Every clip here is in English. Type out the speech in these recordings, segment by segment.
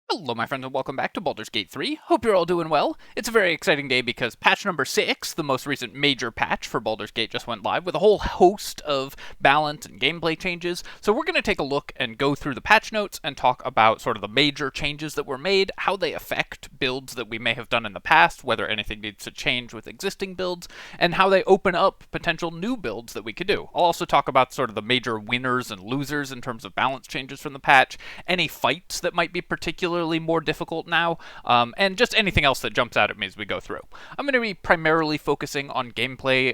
Hello, my friends, and welcome back to Baldur's Gate 3. Hope you're all doing well. It's a very exciting day because patch number 6, the most recent major patch for Baldur's Gate, just went live with a whole host of balance and gameplay changes. So we're going to take a look and go through the patch notes and talk about sort of the major changes that were made, how they affect builds that we may have done in the past, whether anything needs to change with existing builds, and how they open up potential new builds that we could do. I'll also talk about sort of the major winners and losers in terms of balance changes from the patch, any fights that might be particularly more difficult now, and just anything else that jumps out at me as we go through. I'm going to be primarily focusing on gameplay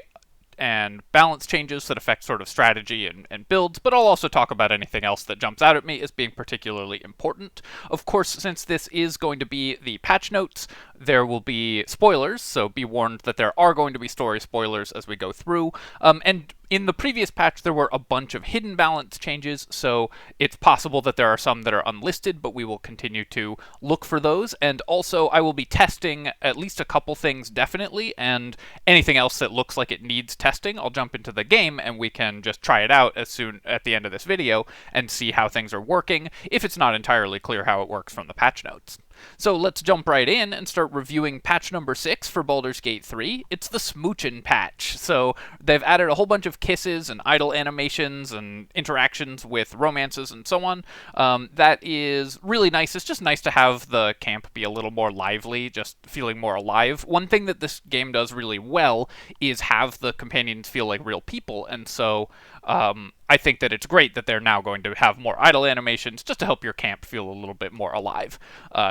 and balance changes that affect sort of strategy and builds, but I'll also talk about anything else that jumps out at me as being particularly important. Of course, since this is going to be the patch notes, there will be spoilers, so be warned that there are going to be story spoilers as we go through. And in the previous patch, there were a bunch of hidden balance changes, so it's possible that there are some that are unlisted, but we will continue to look for those. And also, I will be testing at least a couple things definitely, and anything else that looks like it needs testing, I'll jump into the game and we can just try it out as soon at the end of this video and see how things are working, if it's not entirely clear how it works from the patch notes. So let's jump right in and start reviewing patch number 6 for Baldur's Gate 3. It's the Smoochin' patch. So they've added a whole bunch of kisses and idle animations and interactions with romances and so on. That is really nice. It's just nice to have the camp be a little more lively, just feeling more alive. One thing that this game does really well is have the companions feel like real people, and so I think that it's great that they're now going to have more idle animations just to help your camp feel a little bit more alive.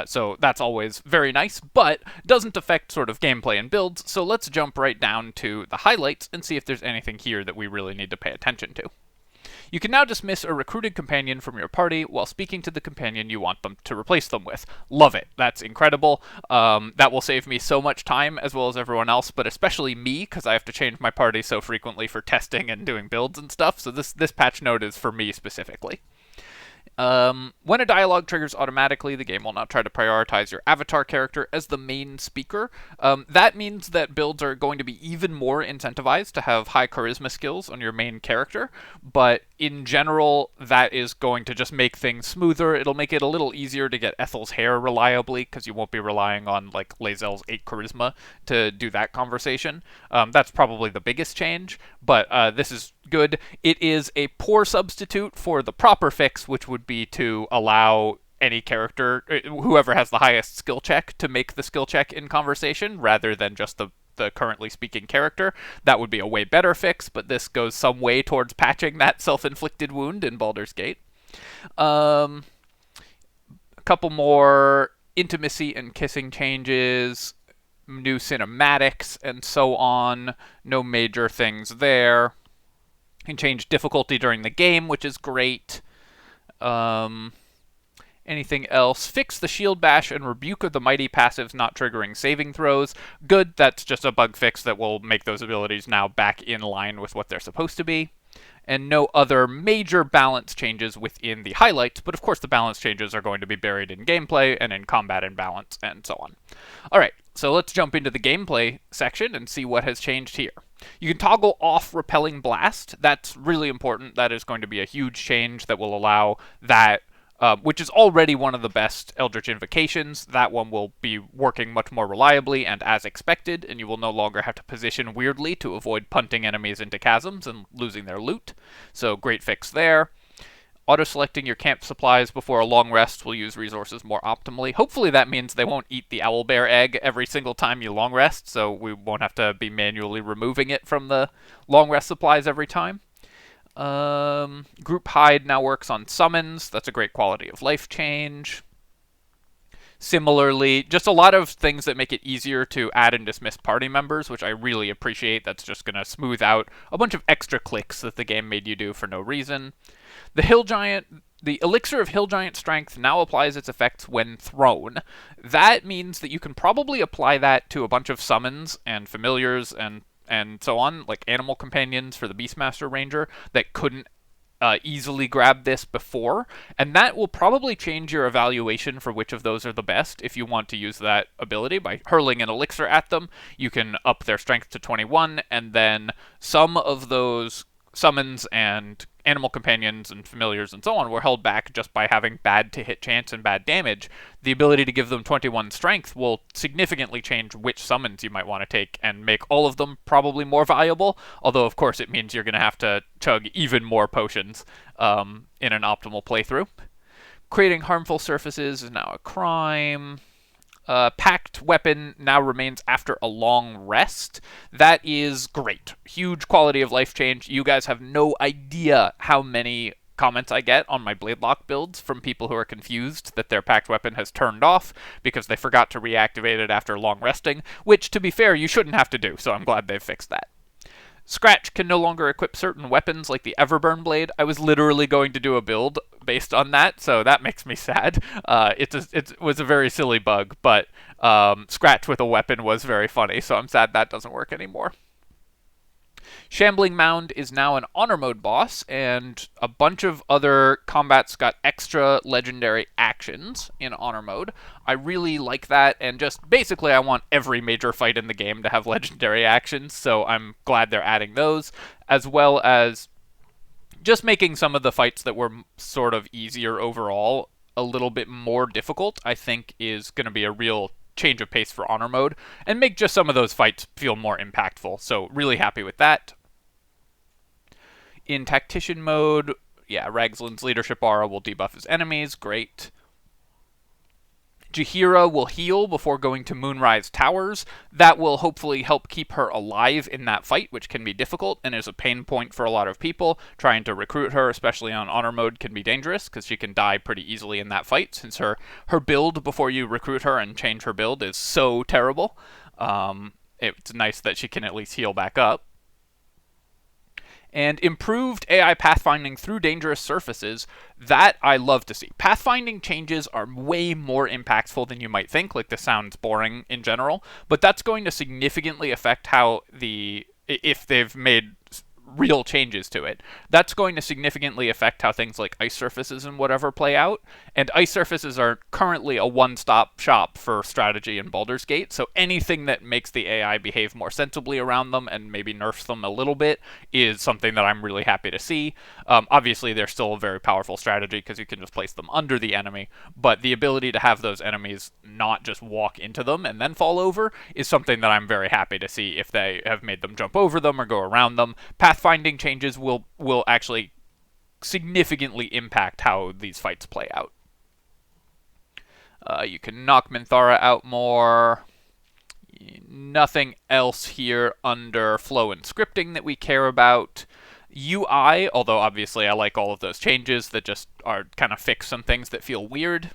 So that's always very nice, but doesn't affect sort of gameplay and builds, so let's jump right down to the highlights and see if there's anything here that we really need to pay attention to. You can now dismiss a recruited companion from your party while speaking to the companion you want them to replace them with. Love it. That's incredible. That will save me so much time, as well as everyone else, but especially me, because I have to change my party so frequently for testing and doing builds and stuff, so this patch note is for me specifically. When a dialogue triggers automatically, the game will now try to prioritize your avatar character as the main speaker. That means that builds are going to be even more incentivized to have high charisma skills on your main character, but in general, that is going to just make things smoother. It'll make it a little easier to get Ethel's hair reliably, because you won't be relying on, like, Lae'zel's 8 charisma to do that conversation. That's probably the biggest change, but this is good. It is a poor substitute for the proper fix, which would be to allow any character, whoever has the highest skill check, to make the skill check in conversation rather than just the currently speaking character. That would be a way better fix, but this goes some way towards patching that self-inflicted wound in Baldur's Gate. A couple more intimacy and kissing changes, new cinematics, and so on. No major things there. You can change difficulty during the game, which is great. Anything else? Fix the Shield Bash and Rebuke of the Mighty passives not triggering saving throws. Good, that's just a bug fix that will make those abilities now back in line with what they're supposed to be. And no other major balance changes within the highlights, but of course the balance changes are going to be buried in gameplay and in combat and balance and so on. Alright, so let's jump into the gameplay section and see what has changed here. You can toggle off Repelling Blast. That's really important. That is going to be a huge change that will allow that, which is already one of the best Eldritch Invocations. That one will be working much more reliably and as expected, and you will no longer have to position weirdly to avoid punting enemies into chasms and losing their loot. So great fix there. Auto-selecting your camp supplies before a long rest will use resources more optimally. Hopefully that means they won't eat the owlbear egg every single time you long rest, so we won't have to be manually removing it from the long rest supplies every time. Group hide now works on summons. That's a great quality of life change. Similarly, just a lot of things that make it easier to add and dismiss party members, which I really appreciate. That's just going to smooth out a bunch of extra clicks that the game made you do for no reason. The Elixir of Hill Giant Strength now applies its effects when thrown. That means that you can probably apply that to a bunch of summons and familiars and so on, like animal companions for the Beastmaster Ranger that couldn't easily grab this before, and that will probably change your evaluation for which of those are the best. If you want to use that ability by hurling an elixir at them, you can up their strength to 21, and then some of those summons and animal companions and familiars and so on were held back just by having bad to hit chance and bad damage, the ability to give them 21 strength will significantly change which summons you might want to take and make all of them probably more valuable, although of course it means you're going to have to chug even more potions in an optimal playthrough. Creating harmful surfaces is now a crime. Packed weapon now remains after a long rest. That is great. Huge quality of life change. You guys have no idea how many comments I get on my Bladelock builds from people who are confused that their packed weapon has turned off because they forgot to reactivate it after long resting, which, to be fair, you shouldn't have to do, so I'm glad they've fixed that. Scratch can no longer equip certain weapons like the Everburn Blade. I was literally going to do a build based on that, so that makes me sad. It was a very silly bug, but Scratch with a weapon was very funny, so I'm sad that doesn't work anymore. Shambling Mound is now an honor mode boss, and a bunch of other combats got extra legendary actions in honor mode. I really like that, and just basically I want every major fight in the game to have legendary actions, so I'm glad they're adding those, as well as just making some of the fights that were sort of easier overall a little bit more difficult, I think is going to be a real change of pace for honor mode, and make just some of those fights feel more impactful, so really happy with that. In Tactician mode, yeah, Ragslin's Leadership Aura will debuff his enemies, great. Jaheira will heal before going to Moonrise Towers. That will hopefully help keep her alive in that fight, which can be difficult and is a pain point for a lot of people. Trying to recruit her, especially on honor mode, can be dangerous because she can die pretty easily in that fight since her build before you recruit her and change her build is so terrible. It's nice that she can at least heal back up. And improved AI pathfinding through dangerous surfaces, that I love to see. Pathfinding changes are way more impactful than you might think, like this sounds boring in general, but that's going to significantly affect how if they've made real changes to it, that's going to significantly affect how things like ice surfaces and whatever play out. And ice surfaces are currently a one-stop shop for strategy in Baldur's Gate, so anything that makes the AI behave more sensibly around them and maybe nerfs them a little bit is something that I'm really happy to see. Obviously, they're still a very powerful strategy because you can just place them under the enemy, but the ability to have those enemies not just walk into them and then fall over is something that I'm very happy to see if they have made them jump over them or go around them. Pathfinding changes will actually significantly impact how these fights play out. You can knock Minthara out more. Nothing else here under flow and scripting that we care about. UI, although obviously I like all of those changes that just are kind of fix some things that feel weird.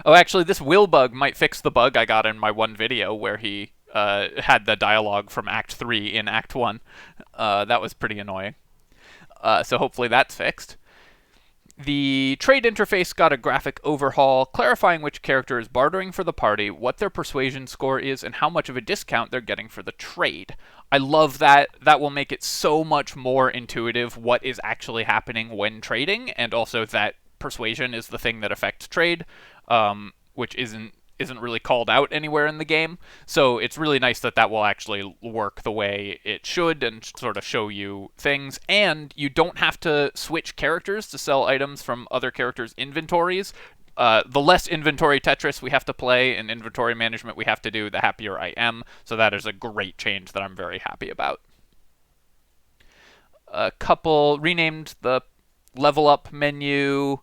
Oh, actually, this will bug might fix the bug I got in my one video where he had the dialogue from Act 3 in Act 1. That was pretty annoying. So hopefully that's fixed. The trade interface got a graphic overhaul, clarifying which character is bartering for the party, what their persuasion score is, and how much of a discount they're getting for the trade. I love that. That will make it so much more intuitive what is actually happening when trading, and also that persuasion is the thing that affects trade, which isn't really called out anywhere in the game. So it's really nice that that will actually work the way it should and sort of show you things. And you don't have to switch characters to sell items from other characters' inventories. The less inventory Tetris we have to play and inventory management we have to do, the happier I am. So that is a great change that I'm very happy about. A couple renamed the level up menu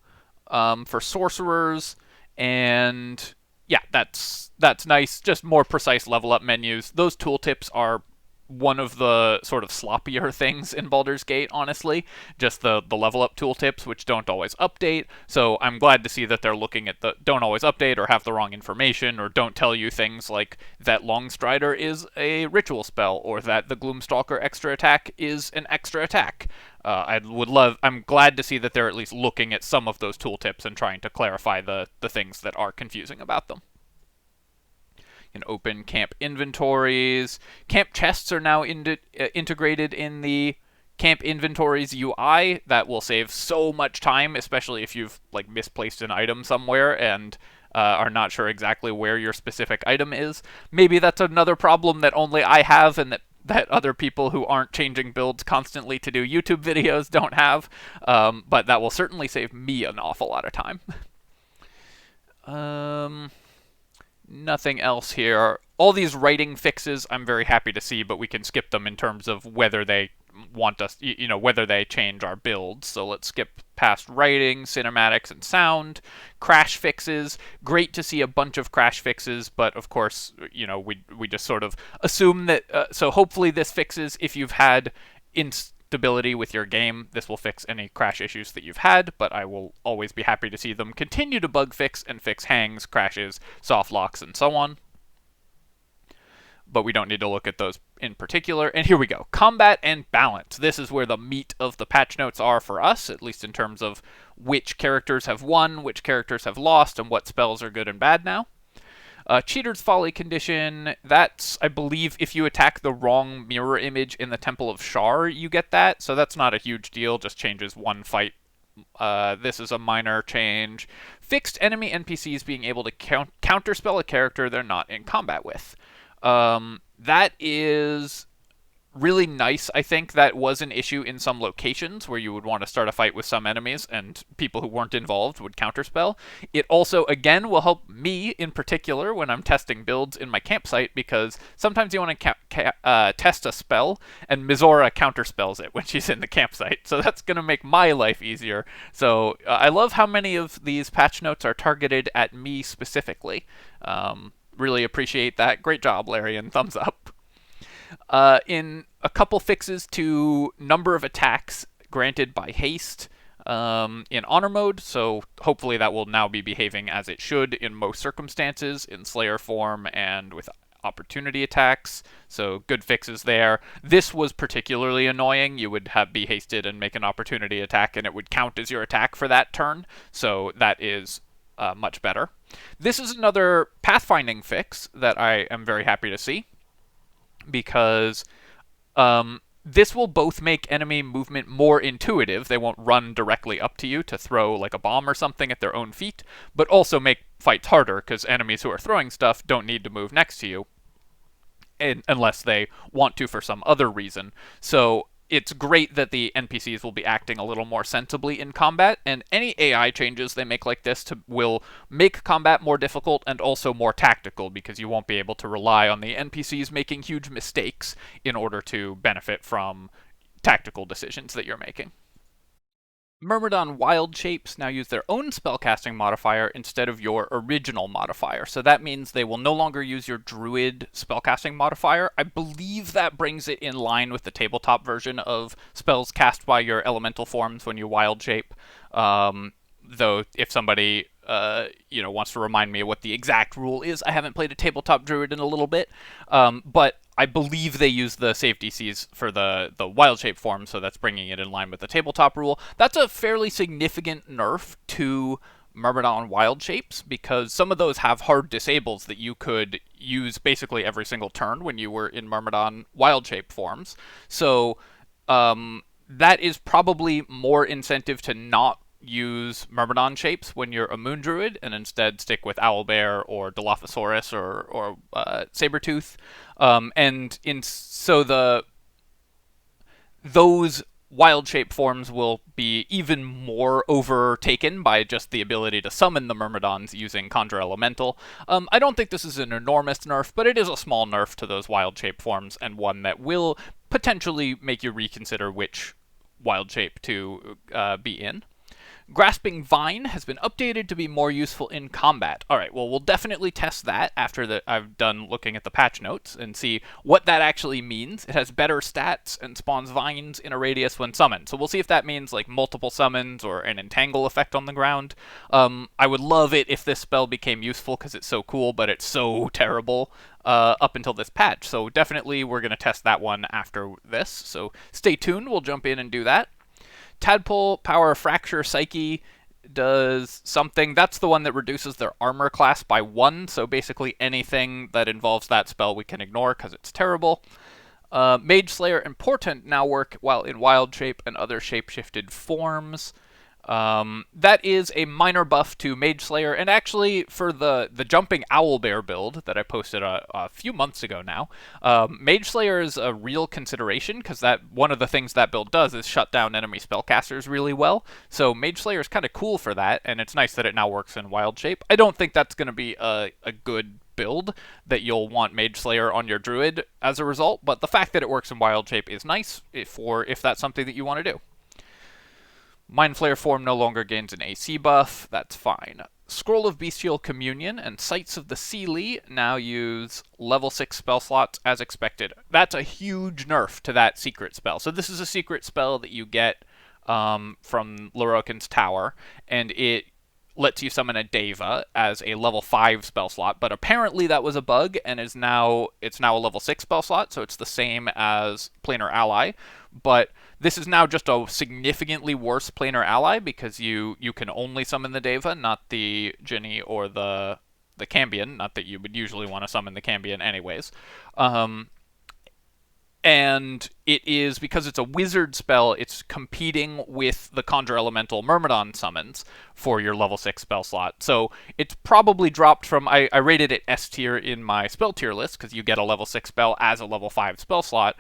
for sorcerers, and yeah, that's nice. Just more precise level up menus. Those tooltips are one of the sort of sloppier things in Baldur's Gate, honestly. Just the level up tooltips, which don't always update. So I'm glad to see that they're looking at the don't always update or have the wrong information or don't tell you things like that Longstrider is a ritual spell or that the Gloomstalker extra attack is an extra attack. I'm glad to see that they're at least looking at some of those tooltips and trying to clarify the things that are confusing about them. You can open camp inventories. Camp chests are now integrated in the camp inventories UI. That will save so much time, especially if you've like misplaced an item somewhere and are not sure exactly where your specific item is. Maybe that's another problem that only I have and that that other people who aren't changing builds constantly to do YouTube videos don't have, but that will certainly save me an awful lot of time. Um, Nothing else here. All these writing fixes I'm very happy to see, but we can skip them in terms of whether they want us, whether they change our builds. So let's skip past writing, cinematics, and sound. Crash fixes. Great to see a bunch of crash fixes, but of course, we just sort of assume that. So hopefully this fixes if you've had instability with your game. This will fix any crash issues that you've had, but I will always be happy to see them continue to bug fix and fix hangs, crashes, soft locks, and so on. But we don't need to look at those in particular. And here we go. Combat and balance. This is where the meat of the patch notes are for us, at least in terms of which characters have won, which characters have lost, and what spells are good and bad now. Cheater's Folly condition, that's, I believe, if you attack the wrong mirror image in the Temple of Shar, you get that. So that's not a huge deal, just changes one fight. This is a minor change. Fixed enemy NPCs being able to counterspell a character they're not in combat with. That is really nice. I think that was an issue in some locations where you would want to start a fight with some enemies and people who weren't involved would counterspell. It also, again, will help me in particular when I'm testing builds in my campsite, because sometimes you want to test a spell and Mizora counterspells it when she's in the campsite. So that's going to make my life easier. So I love how many of these patch notes are targeted at me specifically. Really appreciate that. Great job, Larry, and thumbs up. In a couple fixes to number of attacks granted by haste in honor mode, so hopefully that will now be behaving as it should in most circumstances in Slayer form and with opportunity attacks, so good fixes there. This was particularly annoying. You would be hasted and make an opportunity attack and it would count as your attack for that turn, so that is much better. This is another pathfinding fix that I am very happy to see, because this will both make enemy movement more intuitive. They won't run directly up to you to throw like a bomb or something at their own feet, but also make fights harder, because enemies who are throwing stuff don't need to move next to you unless they want to for some other reason. So it's great that the NPCs will be acting a little more sensibly in combat, and any AI changes they make like this will make combat more difficult and also more tactical, because you won't be able to rely on the NPCs making huge mistakes in order to benefit from tactical decisions that you're making. Myrmidon wild shapes now use their own spellcasting modifier instead of your original modifier. So that means they will no longer use your druid spellcasting modifier. I believe that brings it in line with the tabletop version of spells cast by your elemental forms when you wild shape. Though if somebody wants to remind me of what the exact rule is, I haven't played a tabletop druid in a little bit. But I believe they use the save DCs for the wild shape form, so that's bringing it in line with the tabletop rule. That's a fairly significant nerf to Myrmidon wild shapes, because some of those have hard disables that you could use basically every single turn when you were in Myrmidon wild shape forms. So that is probably more incentive to not use Myrmidon shapes when you're a Moon Druid, and instead stick with Owlbear or Dilophosaurus or Sabertooth. Those wild shape forms will be even more overtaken by just the ability to summon the Myrmidons using Conjure Elemental. I don't think this is an enormous nerf, but it is a small nerf to those wild shape forms, and one that will potentially make you reconsider which wild shape to be in. Grasping Vine has been updated to be more useful in combat. Alright, well, we'll definitely test that after I've done looking at the patch notes and see what that actually means. It has better stats and spawns vines in a radius when summoned. So we'll see if that means like multiple summons or an entangle effect on the ground. I would love it if this spell became useful because it's so cool, but it's so terrible up until this patch. So definitely we're going to test that one after this. So stay tuned, we'll jump in and do that. Tadpole Power Fracture Psyche does something. That's the one that reduces their armor class by 1, so basically anything that involves that spell we can ignore because it's terrible. Mage Slayer and Portent now work while in wild shape and other shape-shifted forms. That is a minor buff to Mage Slayer, and actually for the jumping owlbear build that I posted a few months ago now, Mage Slayer is a real consideration because that one of the things that build does is shut down enemy spellcasters really well. So Mage Slayer is kind of cool for that, and it's nice that it now works in wild shape. I don't think that's going to be a good build that you'll want Mage Slayer on your Druid as a result, but the fact that it works in wild shape is nice if that's something that you want to do. Mind Flayer form no longer gains an AC buff, that's fine. Scroll of Bestial Communion and Sights of the Seelie now use level 6 spell slots as expected. That's a huge nerf to that secret spell. So this is a secret spell that you get from Lorokin's Tower, and it lets you summon a Deva as a level 5 spell slot, but apparently that was a bug and it's now a level 6 spell slot, so it's the same as Planar Ally, but this is now just a significantly worse Planar Ally because you can only summon the Deva, not the Jinni or the Cambion, not that you would usually want to summon the Cambion anyways. And it is, because it's a wizard spell, it's competing with the Conjure Elemental Myrmidon summons for your level 6 spell slot. So it's probably dropped from, I rated it S tier in my spell tier list, because you get a level 6 spell as a level 5 spell slot.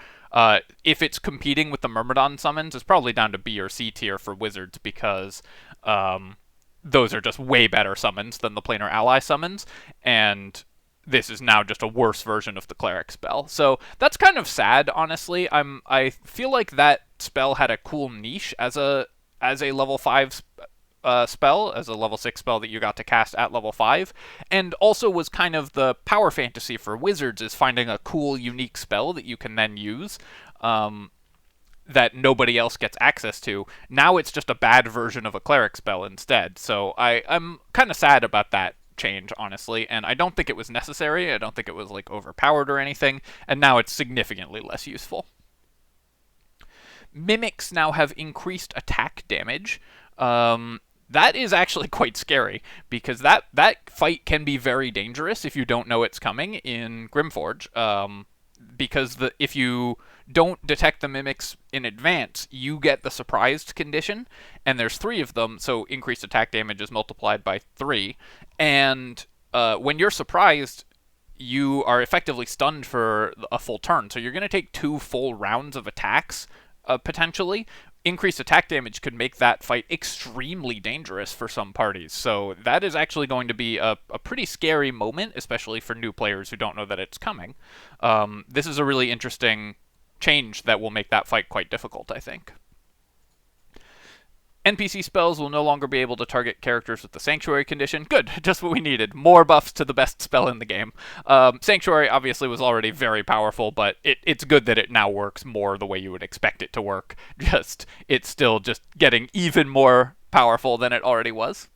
If it's competing with the Myrmidon summons, it's probably down to B or C tier for wizards, because those are just way better summons than the Planar Ally summons, and this is now just a worse version of the cleric spell. So that's kind of sad, honestly. I feel like that spell had a cool niche as a level 5 spell, as a level 6 spell that you got to cast at level 5, and also was kind of the power fantasy for wizards, is finding a cool, unique spell that you can then use that nobody else gets access to. Now it's just a bad version of a cleric spell instead. So I'm kind of sad about that change, honestly, and I don't think it was necessary. I don't think it was like overpowered or anything, and now it's significantly less useful. Mimics now have increased attack damage. That is actually quite scary, because that fight can be very dangerous if you don't know it's coming in Grimforge. Because if you don't detect the mimics in advance, you get the surprised condition, and there's 3 of them, so increased attack damage is multiplied by 3, and when you're surprised, you are effectively stunned for a full turn, so you're going to take 2 full rounds of attacks, potentially. Increased attack damage could make that fight extremely dangerous for some parties, so that is actually going to be a pretty scary moment, especially for new players who don't know that it's coming. This is a really interesting change that will make that fight quite difficult, I think. NPC spells will no longer be able to target characters with the Sanctuary condition. Good, just what we needed. More buffs to the best spell in the game. Sanctuary obviously was already very powerful, but it's good that it now works more the way you would expect it to work. It's still just getting even more powerful than it already was.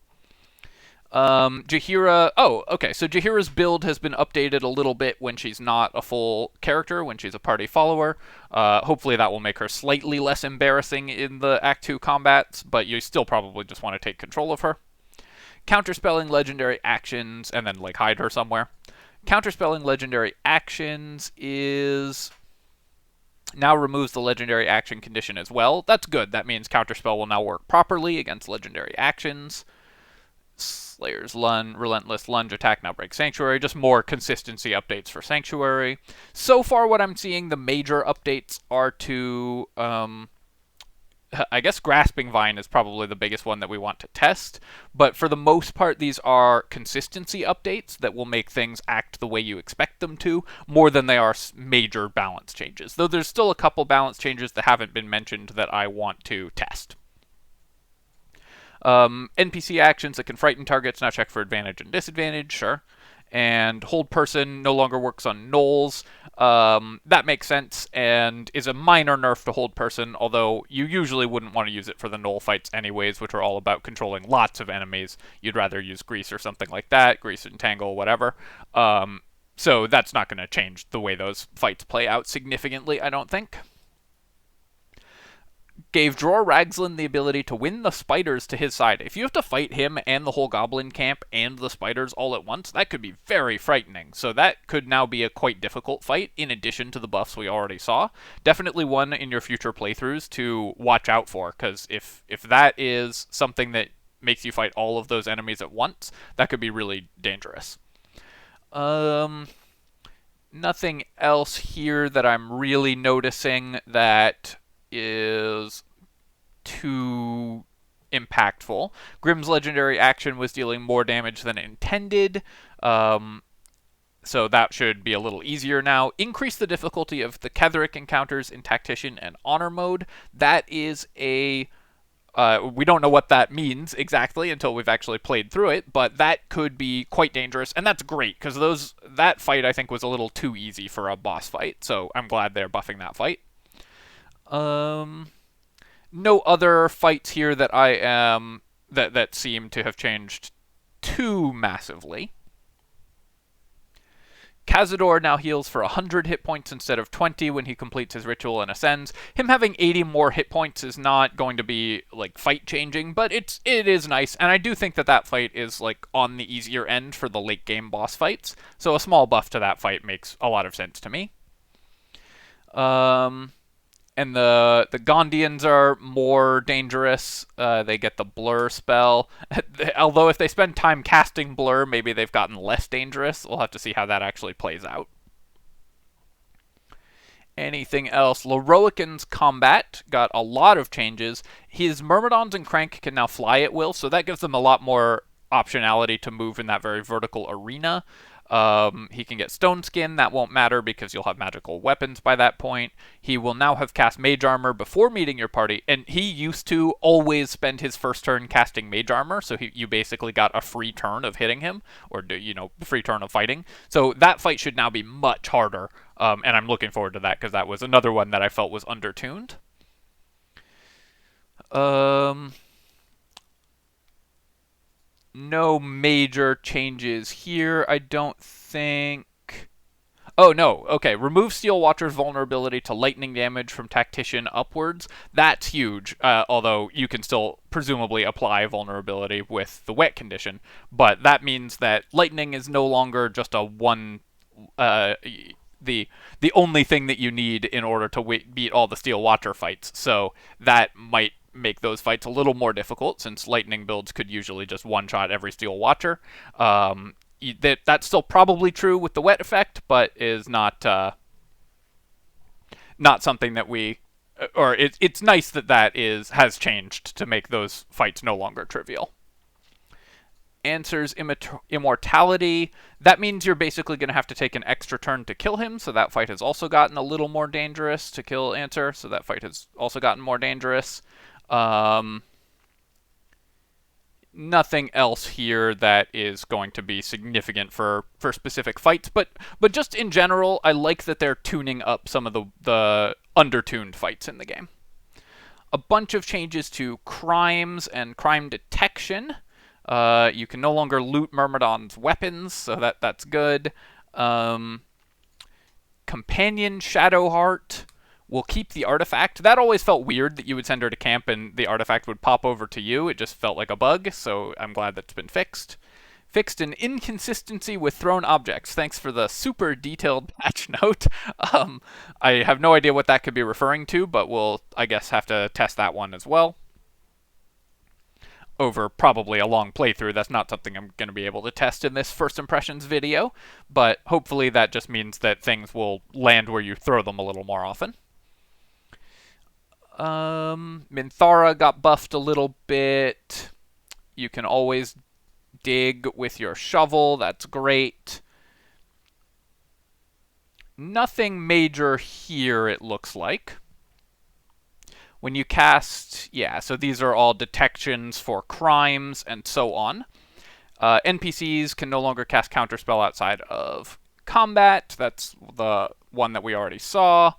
Jaheira... Oh, okay, so Jaheira's build has been updated a little bit when she's not a full character, when she's a party follower. Hopefully that will make her slightly less embarrassing in the Act 2 combats, but you still probably just want to take control of her. Counterspelling legendary actions, and then, like, hide her somewhere. Counterspelling legendary actions is... now removes the legendary action condition as well. That's good. That means Counterspell will now work properly against legendary actions. Slayer's Relentless Lunge attack now breaks Sanctuary. Just more consistency updates for Sanctuary. So far, what I'm seeing, the major updates are to... I guess Grasping Vine is probably the biggest one that we want to test, but for the most part, these are consistency updates that will make things act the way you expect them to, more than they are major balance changes. Though there's still a couple balance changes that haven't been mentioned that I want to test. NPC actions that can frighten targets now check for advantage and disadvantage, sure. And Hold Person no longer works on gnolls. That makes sense and is a minor nerf to Hold Person, although you usually wouldn't want to use it for the gnoll fights anyways, which are all about controlling lots of enemies. You'd rather use Grease or something like that, Grease and Tangle, whatever. So that's not going to change the way those fights play out significantly, I don't think. gave Dror Ragzlin the ability to win the spiders to his side. If you have to fight him and the whole goblin camp and the spiders all at once, that could be very frightening. So that could now be a quite difficult fight, in addition to the buffs we already saw. Definitely one in your future playthroughs to watch out for, because if that is something that makes you fight all of those enemies at once, that could be really dangerous. Nothing else here that I'm really noticing that is too impactful. Grimm's legendary action was dealing more damage than intended, so that should be a little easier now. Increase the difficulty of the Ketheric encounters in Tactician and Honor mode. That is a... we don't know what that means exactly until we've actually played through it, but that could be quite dangerous, and that's great, because that fight, I think, was a little too easy for a boss fight, so I'm glad they're buffing that fight. No other fights here that that seem to have changed too massively. Cazador now heals for 100 hit points instead of 20 when he completes his ritual and ascends. Him having 80 more hit points is not going to be like fight changing, but it is nice, and I do think that fight is like on the easier end for the late game boss fights. So a small buff to that fight makes a lot of sense to me. And the Gondians are more dangerous. They get the Blur spell. Although if they spend time casting Blur, maybe they've gotten less dangerous. We'll have to see how that actually plays out. Anything else? Loroican's combat got a lot of changes. His Myrmidons and Crank can now fly at will, so that gives them a lot more optionality to move in that very vertical arena. He can get Stone Skin. That won't matter because you'll have magical weapons by that point. He will now have cast Mage Armor before meeting your party, and he used to always spend his first turn casting Mage Armor, so you basically got a free turn of hitting him, or free turn of fighting. So that fight should now be much harder, and I'm looking forward to that because that was another one that I felt was undertuned. No major changes here, I don't think. Oh, no. Okay, remove Steel Watcher's vulnerability to lightning damage from Tactician upwards. That's huge, although you can still presumably apply vulnerability with the wet condition. But that means that lightning is no longer just a one... the only thing that you need in order to beat all the Steel Watcher fights. So that might make those fights a little more difficult, since lightning builds could usually just one-shot every Steel Watcher. That's still probably true with the wet effect, but is not something that we... Or it's nice that has changed to make those fights no longer trivial. Answer's immortality. That means you're basically going to have to take an extra turn to kill him, so that fight has also gotten a little more dangerous to kill Answer, so that fight has also gotten more dangerous. Nothing else here that is going to be significant for specific fights, but just in general, I like that they're tuning up some of the undertuned fights in the game. A bunch of changes to crimes and crime detection. You can no longer loot Myrmidon's weapons, so that's good. Companion Shadowheart will keep the artifact. That always felt weird that you would send her to camp and the artifact would pop over to you. It just felt like a bug, so I'm glad that's been fixed. Fixed an inconsistency with thrown objects. Thanks for the super detailed patch note. I have no idea what that could be referring to, but we'll, I guess, have to test that one as well. Over probably a long playthrough. That's not something I'm going to be able to test in this first impressions video, but hopefully that just means that things will land where you throw them a little more often. Minthara got buffed a little bit. You can always dig with your shovel. That's great. Nothing major here, it looks like. When you cast... Yeah, so these are all detections for crimes and so on. NPCs can no longer cast Counterspell outside of combat. That's the one that we already saw.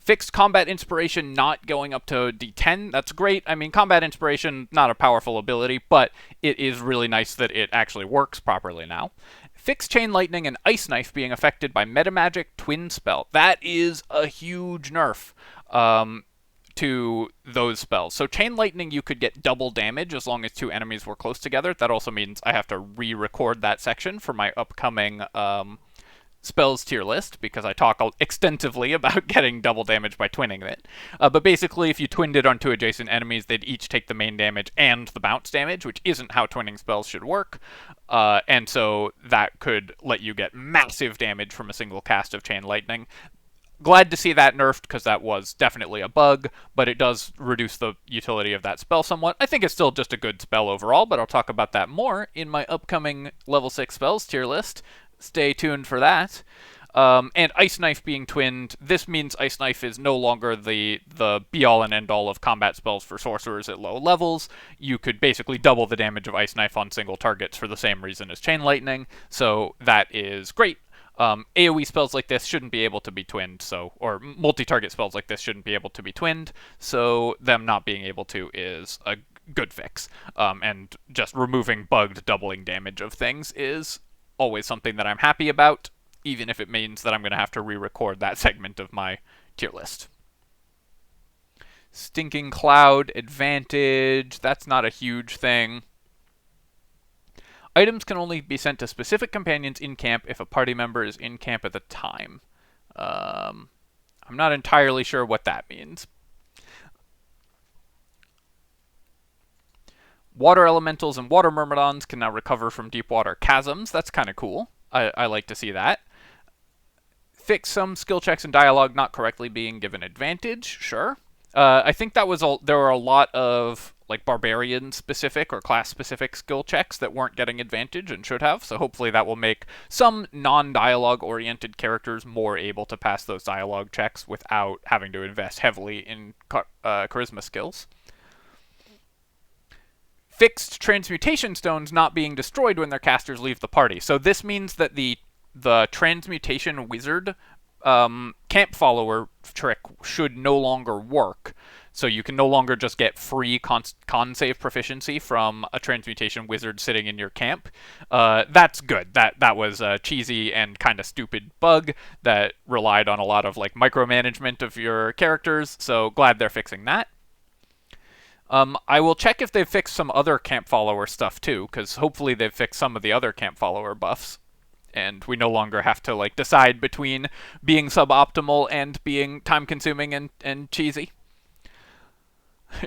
Fixed Combat Inspiration not going up to D10. That's great. I mean, Combat Inspiration, not a powerful ability, but it is really nice that it actually works properly now. Fixed Chain Lightning and Ice Knife being affected by Metamagic Twin Spell. That is a huge nerf. to those spells. So Chain Lightning, you could get double damage as long as two enemies were close together. That also means I have to re-record that section for my upcoming spells tier list, because I talk extensively about getting double damage by twinning it. But basically, if you twinned it onto adjacent enemies, they'd each take the main damage and the bounce damage, which isn't how twinning spells should work. And so that could let you get massive damage from a single cast of Chain Lightning. Glad to see that nerfed, because that was definitely a bug, but it does reduce the utility of that spell somewhat. I think it's still just a good spell overall, but I'll talk about that more in my upcoming level 6 spells tier list. Stay tuned for that. And Ice Knife being twinned, this means Ice Knife is no longer the be-all and end-all of combat spells for sorcerers at low levels. You could basically double the damage of Ice Knife on single targets for the same reason as Chain Lightning, so that is great. AoE spells like this shouldn't be able to be twinned, or multi-target spells like this shouldn't be able to be twinned, so them not being able to is a good fix. And just removing bugged doubling damage of things is always something that I'm happy about, even if it means that I'm going to have to re-record that segment of my tier list. Stinking Cloud Advantage, that's not a huge thing. Items can only be sent to specific companions in camp if a party member is in camp at the time. I'm not entirely sure what that means. Water elementals and water myrmidons can now recover from deep water chasms. That's kind of cool. I like to see that. Fix some skill checks and dialogue not correctly being given advantage. Sure. I think that was there were a lot of like barbarian specific or class specific skill checks that weren't getting advantage and should have, so hopefully that will make some non-dialogue oriented characters more able to pass those dialogue checks without having to invest heavily in charisma skills. Fixed transmutation stones not being destroyed when their casters leave the party. So this means that the transmutation wizard camp follower trick should no longer work. So you can no longer just get free con save proficiency from a transmutation wizard sitting in your camp. That's good. That was a cheesy and kind of stupid bug that relied on a lot of like micromanagement of your characters. So glad they're fixing that. I will check if they've fixed some other camp follower stuff too, because hopefully they've fixed some of the other camp follower buffs, and we no longer have to like decide between being suboptimal and being time-consuming and cheesy.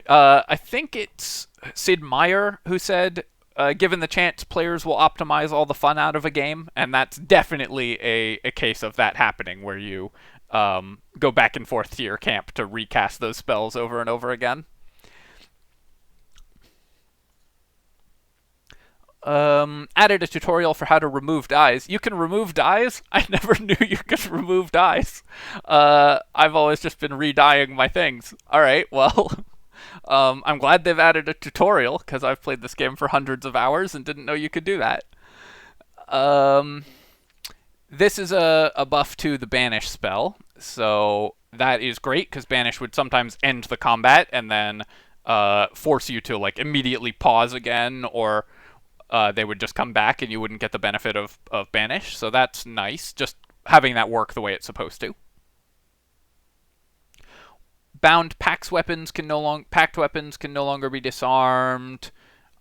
I think it's Sid Meier who said, given the chance, players will optimize all the fun out of a game, and that's definitely a case of that happening, where you go back and forth to your camp to recast those spells over and over again. Added a tutorial for how to remove dyes. You can remove dyes? I never knew you could remove dyes. I've always just been re-dyeing my things. Alright, well, I'm glad they've added a tutorial, because I've played this game for hundreds of hours and didn't know you could do that. This is a buff to the Banish spell, so that is great, because Banish would sometimes end the combat and then force you to like immediately pause again, or they would just come back and you wouldn't get the benefit of Banish, so that's nice, just having that work the way it's supposed to. Bound pact weapons can no longer be disarmed.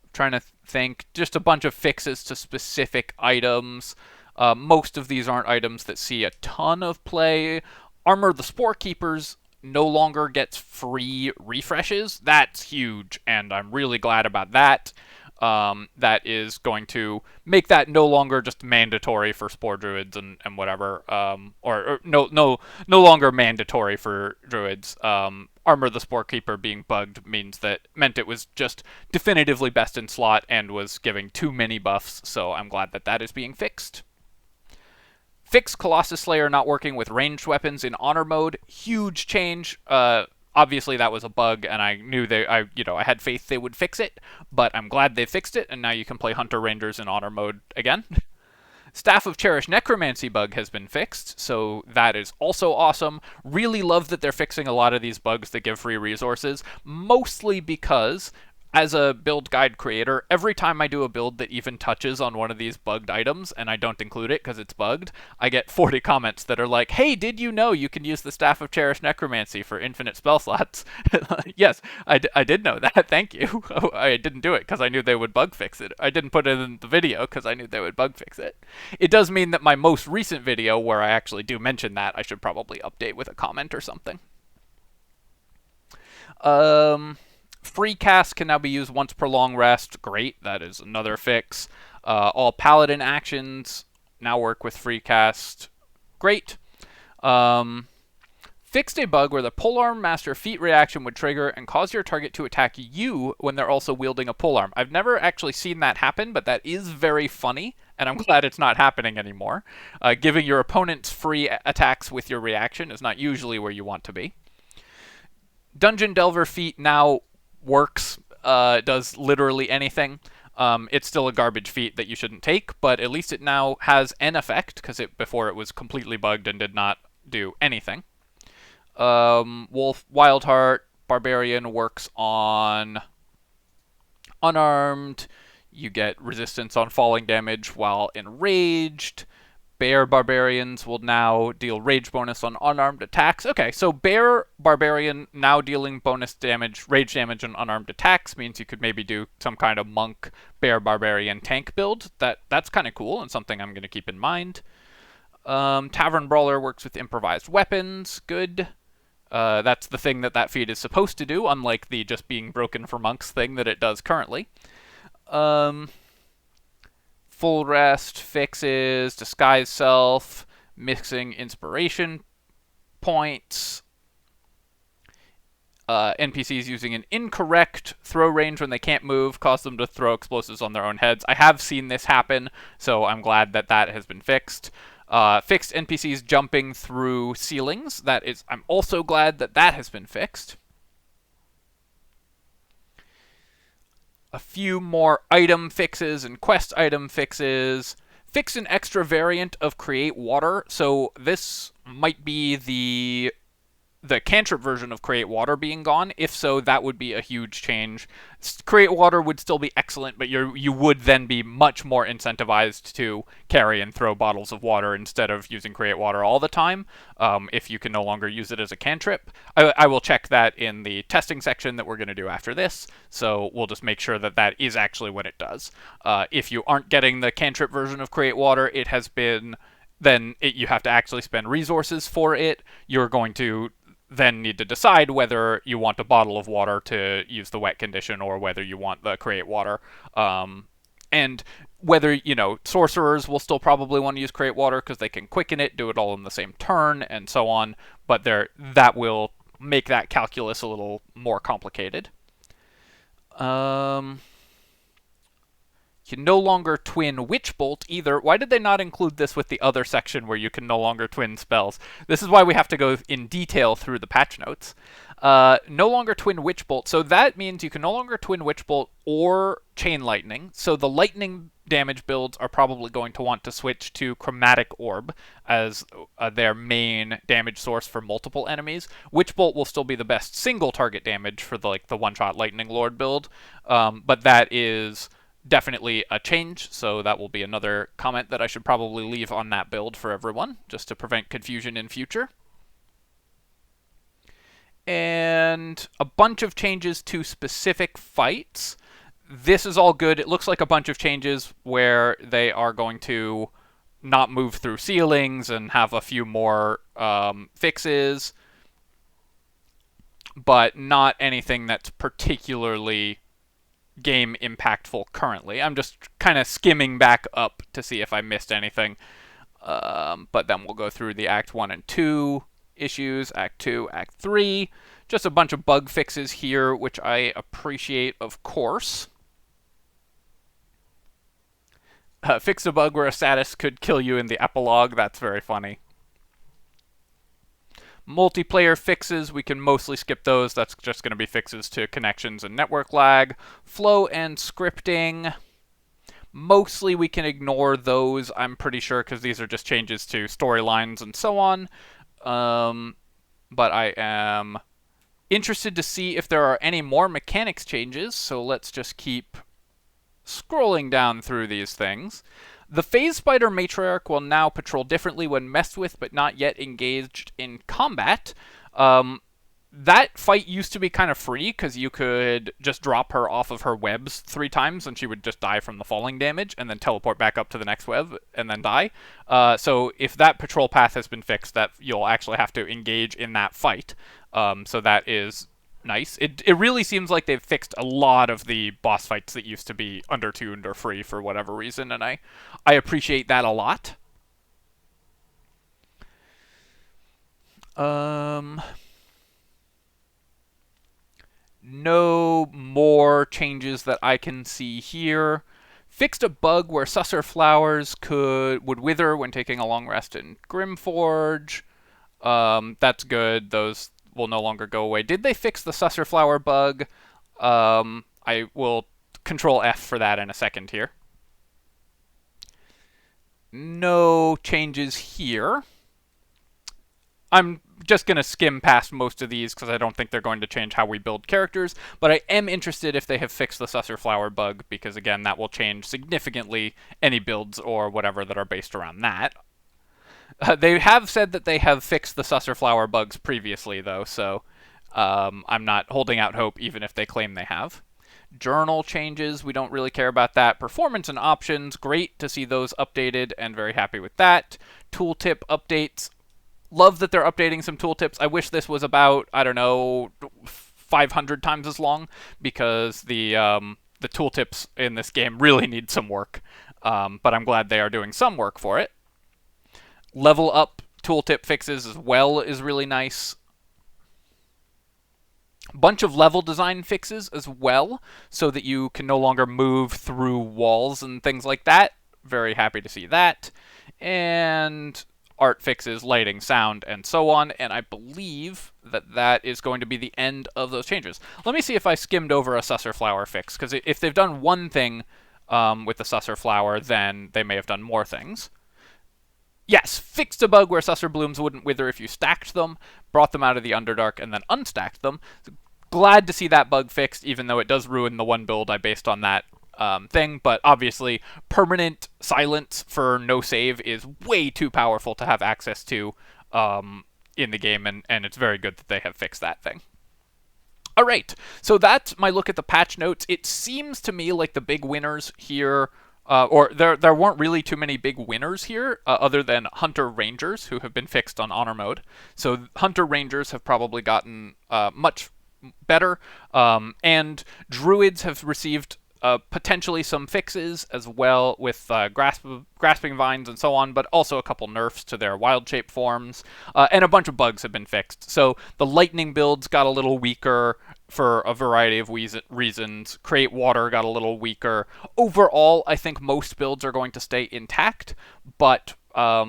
I'm trying to think, just a bunch of fixes to specific items. Most of these aren't items that see a ton of play. Armor the Spore Keepers no longer gets free refreshes. That's huge, and I'm really glad about that. That is going to make that no longer just mandatory for Spore Druids and whatever, or no longer mandatory for Druids. Armor the Spore Keeper being bugged meant it was just definitively best in slot and was giving too many buffs, so I'm glad that is being fixed. Fix Colossus Slayer not working with ranged weapons in honor mode. Huge change. Obviously that was a bug, and I knew I had faith they would fix it, but I'm glad they fixed it, and now you can play Hunter Rangers in honor mode again. Staff of Cherished Necromancy bug has been fixed, so that is also awesome. Really love that they're fixing a lot of these bugs that give free resources, mostly because as a build guide creator, every time I do a build that even touches on one of these bugged items, and I don't include it because it's bugged, I get 40 comments that are like, hey, did you know you can use the Staff of Cherished Necromancy for infinite spell slots? Yes, I did know that, thank you. I didn't do it because I knew they would bug fix it. I didn't put it in the video because I knew they would bug fix it. It does mean that my most recent video, where I actually do mention that, I should probably update with a comment or something. Free cast can now be used once per long rest. Great, that is another fix. All paladin actions now work with free cast. Great. Fixed a bug where the polearm master feat reaction would trigger and cause your target to attack you when they're also wielding a polearm. I've never actually seen that happen, but that is very funny, and I'm glad it's not happening anymore. Giving your opponents free attacks with your reaction is not usually where you want to be. Dungeon Delver feat now works, does literally anything. It's still a garbage feat that you shouldn't take, but at least it now has an effect, because before it was completely bugged and did not do anything. Wolf, Wildheart, Barbarian works on unarmed. You get resistance on falling damage while enraged. Bear Barbarians will now deal rage bonus on unarmed attacks. Okay, so Bear Barbarian now dealing bonus damage, rage damage on unarmed attacks means you could maybe do some kind of Monk Bear Barbarian tank build. That's kind of cool and something I'm going to keep in mind. Tavern Brawler works with improvised weapons. Good. That's the thing that feat is supposed to do, unlike the just being broken for monks thing that it does currently. Full rest fixes disguise self, mixing inspiration points. NPCs using an incorrect throw range when they can't move cause them to throw explosives on their own heads. I have seen this happen, so I'm glad that has been fixed. Fixed NPCs jumping through ceilings. I'm also glad that has been fixed. A few more item fixes and quest item fixes. Fixed an extra variant of Create Water. So this might be the cantrip version of Create Water being gone. If so, that would be a huge change. Create Water would still be excellent, but you would then be much more incentivized to carry and throw bottles of water instead of using Create Water all the time, if you can no longer use it as a cantrip. I will check that in the testing section that we're going to do after this, so we'll just make sure that is actually what it does. If you aren't getting the cantrip version of Create Water, it has been... Then you have to actually spend resources for it. You're going to then need to decide whether you want a bottle of water to use the wet condition or whether you want the Create Water. And whether, sorcerers will still probably want to use Create Water because they can quicken it, do it all in the same turn, and so on. But that will make that calculus a little more complicated. You can no longer twin Witch Bolt either. Why did they not include this with the other section where you can no longer twin spells? This is why we have to go in detail through the patch notes. No longer twin Witch Bolt. So that means you can no longer twin Witch Bolt or Chain Lightning. So the lightning damage builds are probably going to want to switch to Chromatic Orb as their main damage source for multiple enemies. Witch Bolt will still be the best single target damage for the one-shot Lightning Lord build. But that is definitely a change, so that will be another comment that I should probably leave on that build for everyone, just to prevent confusion in future. And a bunch of changes to specific fights. This is all good. It looks like a bunch of changes where they are going to not move through ceilings and have a few more fixes, but not anything that's particularly game impactful currently. I'm just kind of skimming back up to see if I missed anything. But then we'll go through the Act 1 and 2 issues, Act 2, Act 3. Just a bunch of bug fixes here, which I appreciate, of course. Fixed a bug where a status could kill you in the epilogue. That's very funny. Multiplayer fixes, we can mostly skip those. That's just going to be fixes to connections and network lag. Flow and scripting, mostly we can ignore those, I'm pretty sure, because these are just changes to storylines and so on. But I am Interested to see if there are any more mechanics changes, so let's just keep scrolling down through these things. The Phase Spider Matriarch will now patrol differently when messed with, but not yet engaged in combat. That fight used to be kind of free, because you could just drop her off of her webs 3 times, and she would just die from the falling damage, and then teleport back up to the next web, and then die. So if that patrol path has been fixed, that you'll actually have to engage in that fight. So that is nice. It really seems like they've fixed a lot of the boss fights that used to be undertuned or free for whatever reason, and I appreciate that a lot. No more changes that I can see here. Fixed a bug where susser flowers would wither when taking a long rest in Grimforge. That's good. Those will no longer go away. Did they fix the susser flower bug? I will control F for that in a second here. No changes here. I'm just going to skim past most of these because I don't think they're going to change how we build characters, but I am interested if they have fixed the susser flower bug, because again, that will change significantly any builds or whatever that are based around that. They have said that they have fixed the susser flower bugs previously, though, so I'm not holding out hope even if they claim they have. Journal changes, we don't really care about that. Performance and options, great to see those updated and very happy with that. Tooltip updates, love that they're updating some tooltips. I wish this was about, I don't know, 500 times as long, because the tooltips in this game really need some work. But I'm glad they are doing some work for it. Level up tooltip fixes as well is really nice. Bunch of level design fixes as well, so that you can no longer move through walls and things like that. Very happy to see that. And art fixes, lighting, sound, and so on, and I believe that that is going to be the end of those changes. Let me see if I skimmed over a susser flower fix, because if they've done one thing with the susser flower, then they may have done more things. Yes, fixed a bug where susser blooms wouldn't wither if you stacked them, brought them out of the Underdark, and then unstacked them. Glad to see that bug fixed, even though it does ruin the one build I based on that thing, but obviously permanent silence for no save is way too powerful to have access to in the game, and it's very good that they have fixed that thing. Alright, so that's my look at the patch notes. It seems to me like the big winners here, or there weren't really too many big winners here, other than Hunter Rangers, who have been fixed on Honor Mode. So Hunter Rangers have probably gotten much better, and Druids have received potentially some fixes as well, with grasping vines and so on, but also a couple nerfs to their wild shape forms, and a bunch of bugs have been fixed. So the lightning builds got a little weaker for a variety of reasons. Create Water got a little weaker. Overall, I think most builds are going to stay intact, but a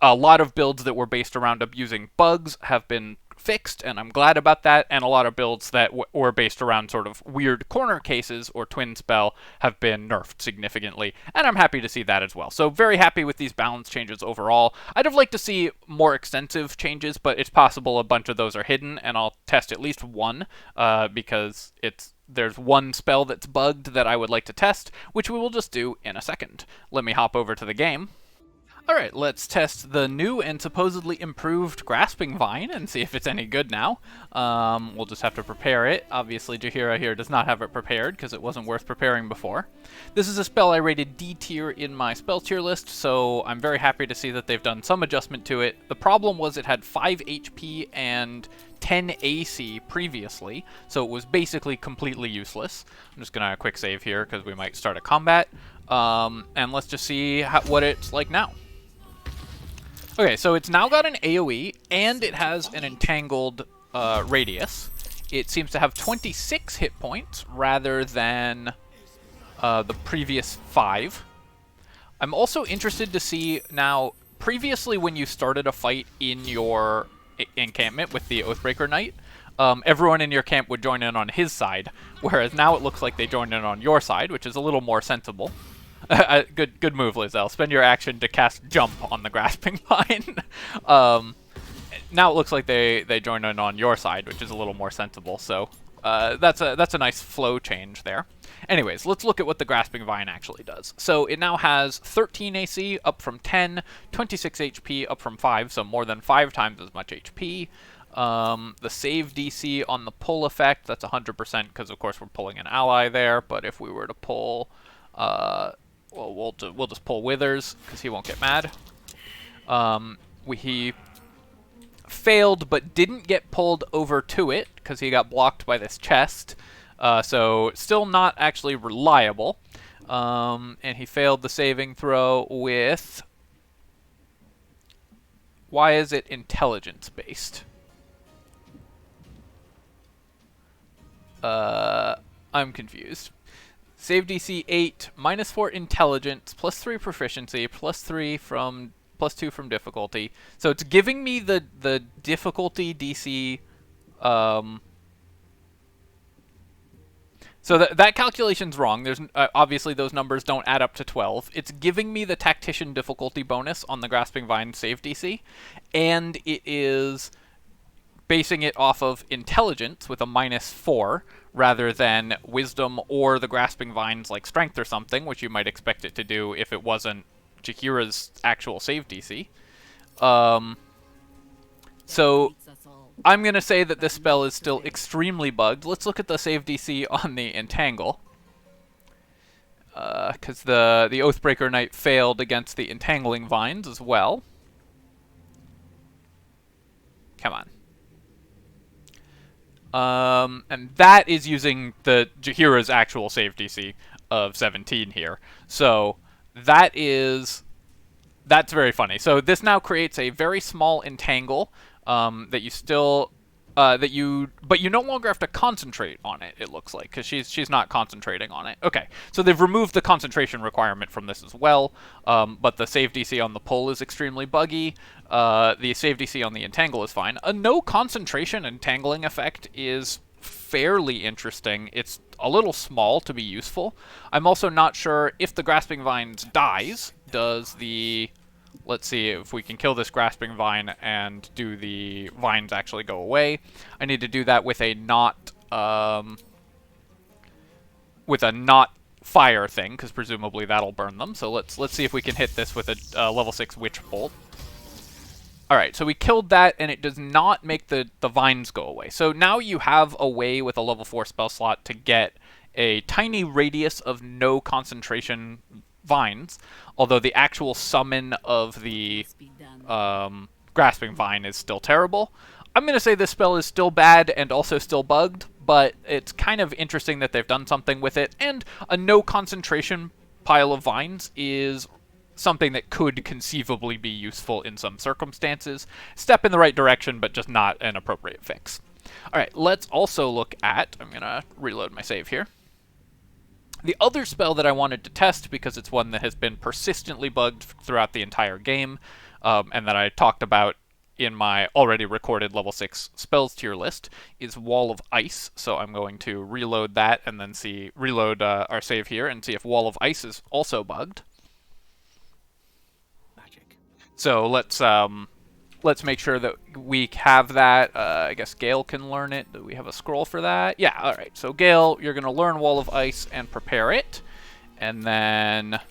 lot of builds that were based around abusing bugs have been fixed, and I'm glad about that, and a lot of builds that were based around sort of weird corner cases or twin spell have been nerfed significantly, and I'm happy to see that as well. So very happy with these balance changes overall. I'd have liked to see more extensive changes, but it's possible a bunch of those are hidden, and I'll test at least one, because there's one spell that's bugged that I would like to test, which we will just do in a second. Let me hop over to the game. Alright, let's test the new and supposedly improved Grasping Vine and see if it's any good now. We'll just have to prepare it. Obviously, Jaheira here does not have it prepared because it wasn't worth preparing before. This is a spell I rated D tier in my spell tier list, so I'm very happy to see that they've done some adjustment to it. The problem was it had 5 HP and 10 AC previously, so it was basically completely useless. I'm just going to quick save here because we might start a combat, and let's just see what it's like now. Okay, so it's now got an AoE, and it has an entangled radius. It seems to have 26 hit points rather than the previous 5. I'm also interested to see now, previously when you started a fight in your encampment with the Oathbreaker Knight, everyone in your camp would join in on his side, whereas now it looks like they join in on your side, which is a little more sensible. Good move, Lizelle. Spend your action to cast Jump on the Grasping Vine. now it looks like they joined in on your side, which is a little more sensible. So that's a nice flow change there. Anyways, let's look at what the Grasping Vine actually does. So it now has 13 AC, up from 10, 26 HP, up from 5, so more than 5 times as much HP. The save DC on the pull effect, that's 100% because, of course, we're pulling an ally there. But if we were to pull, well, we'll just pull Withers because he won't get mad. He failed but didn't get pulled over to it because he got blocked by this chest. So still not actually reliable. And he failed the saving throw with... Why is it intelligence-based? I'm confused. Save DC 8, -4 intelligence, +3 proficiency, +2 from difficulty. So it's giving me the difficulty DC. So that calculation's wrong. There's obviously those numbers don't add up to 12. It's giving me the Tactician difficulty bonus on the Grasping Vine save DC, and it is basing it off of intelligence with a -4 rather than wisdom or the Grasping Vine's like strength or something, which you might expect it to do if it wasn't Jaheira's actual save DC. So I'm going to say that this spell is still extremely bugged. Let's look at the save DC on the Entangle. Because the Oathbreaker Knight failed against the Entangling Vines as well. Come on. And that is using the Jaheira's actual save DC of 17 here. So that's very funny. So this now creates a very small entangle that you still but you no longer have to concentrate on it. It looks like because she's not concentrating on it. Okay, so they've removed the concentration requirement from this as well. But the save DC on the pull is extremely buggy. The save DC on the entangle is fine. A no concentration entangling effect is fairly interesting. It's a little small to be useful. I'm also not sure if the Grasping Vines dies, does the... Let's see if we can kill this Grasping Vine and do the vines actually go away. I need to do that with a not fire thing, because presumably that'll burn them. So let's see if we can hit this with a level 6 Witch Bolt. Alright, so we killed that, and it does not make the vines go away. So now you have a way with a level 4 spell slot to get a tiny radius of no concentration vines, although the actual summon of the Grasping Vine is still terrible. I'm going to say this spell is still bad and also still bugged, but it's kind of interesting that they've done something with it, and a no concentration pile of vines is something that could conceivably be useful in some circumstances. Step in the right direction, but just not an appropriate fix. Alright, let's also look at... I'm going to reload my save here. The other spell that I wanted to test, because it's one that has been persistently bugged throughout the entire game, and that I talked about in my already recorded level 6 spells tier list, is Wall of Ice. So I'm going to reload that and then reload our save here and see if Wall of Ice is also bugged. So let's make sure that we have that. I guess Gale can learn it. Do we have a scroll for that? Yeah, alright. So Gale, you're going to learn Wall of Ice and prepare it. And then...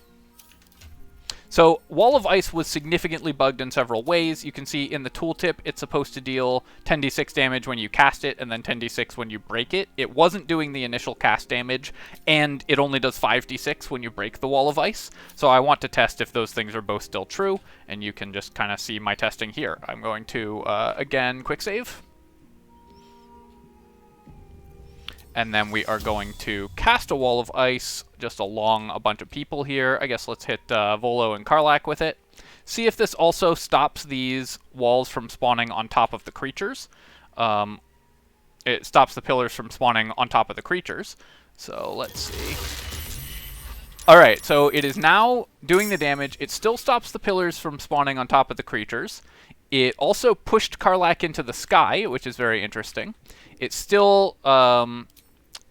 So Wall of Ice was significantly bugged in several ways. You can see in the tooltip it's supposed to deal 10d6 damage when you cast it and then 10d6 when you break it. It wasn't doing the initial cast damage, and it only does 5d6 when you break the Wall of Ice. So I want to test if those things are both still true, and you can just kind of see my testing here. I'm going to, again, quick save. And then we are going to cast a Wall of Ice just along a bunch of people here. I guess let's hit Volo and Karlach with it. See if this also stops these walls from spawning on top of the creatures. It stops the pillars from spawning on top of the creatures. So let's see. Alright, so it is now doing the damage. It still stops the pillars from spawning on top of the creatures. It also pushed Karlach into the sky, which is very interesting. It still...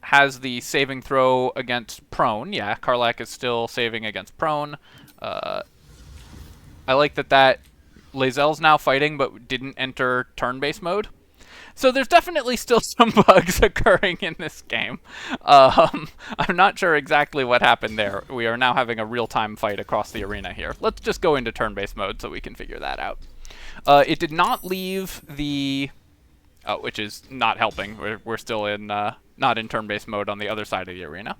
has the saving throw against prone. Yeah, Karlach is still saving against prone. I like that Lae'zel's now fighting but didn't enter turn-based mode. So there's definitely still some bugs occurring in this game. I'm not sure exactly what happened there. We are now having a real-time fight across the arena here. Let's just go into turn-based mode so we can figure that out. It did not leave the... Oh, which is not helping. We're still in not in turn-based mode on the other side of the arena.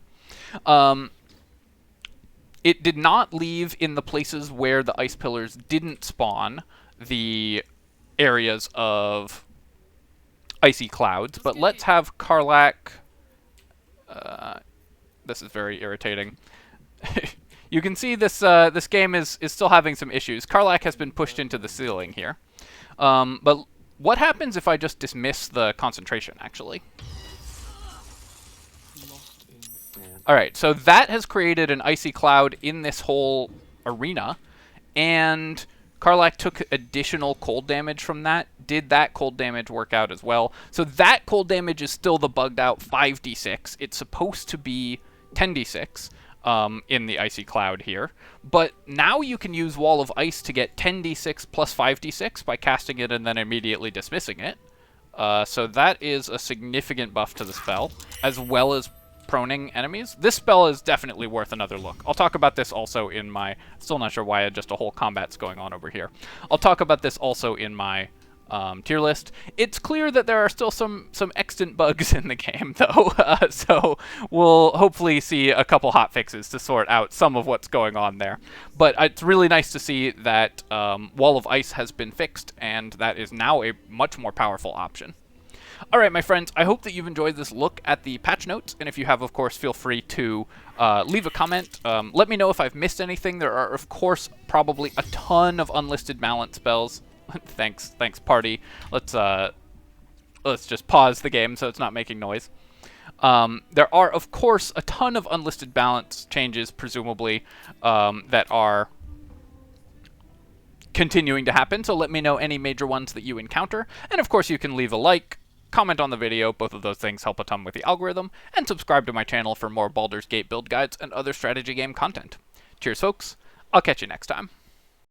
It did not leave in the places where the ice pillars didn't spawn the areas of icy clouds, but let's have Karlach... this is very irritating. You can see this this game is still having some issues. Karlach has been pushed into the ceiling here. But what happens if I just dismiss the concentration, actually? Alright, so that has created an icy cloud in this whole arena, and Karlach took additional cold damage from that. Did that cold damage work out as well? So that cold damage is still the bugged out 5d6. It's supposed to be 10d6 in the icy cloud here. But now you can use Wall of Ice to get 10d6 plus 5d6 by casting it and then immediately dismissing it. So that is a significant buff to the spell, as well as proning enemies. This spell is definitely worth another look. I'll talk about this also in my... Still not sure why just a whole combat's going on over here. I'll talk about this also in my tier list. It's clear that there are still some extant bugs in the game, though, so we'll hopefully see a couple hot fixes to sort out some of what's going on there. But it's really nice to see that Wall of Ice has been fixed, and that is now a much more powerful option. Alright, my friends, I hope that you've enjoyed this look at the patch notes, and if you have, of course, feel free to leave a comment. Let me know if I've missed anything. There are, of course, probably a ton of unlisted balance spells. Thanks, party. Let's just pause the game so it's not making noise. There are, of course, a ton of unlisted balance changes, presumably, that are continuing to happen, so let me know any major ones that you encounter. And, of course, you can leave a like, comment on the video, both of those things help a ton with the algorithm, and subscribe to my channel for more Baldur's Gate build guides and other strategy game content. Cheers, folks. I'll catch you next time.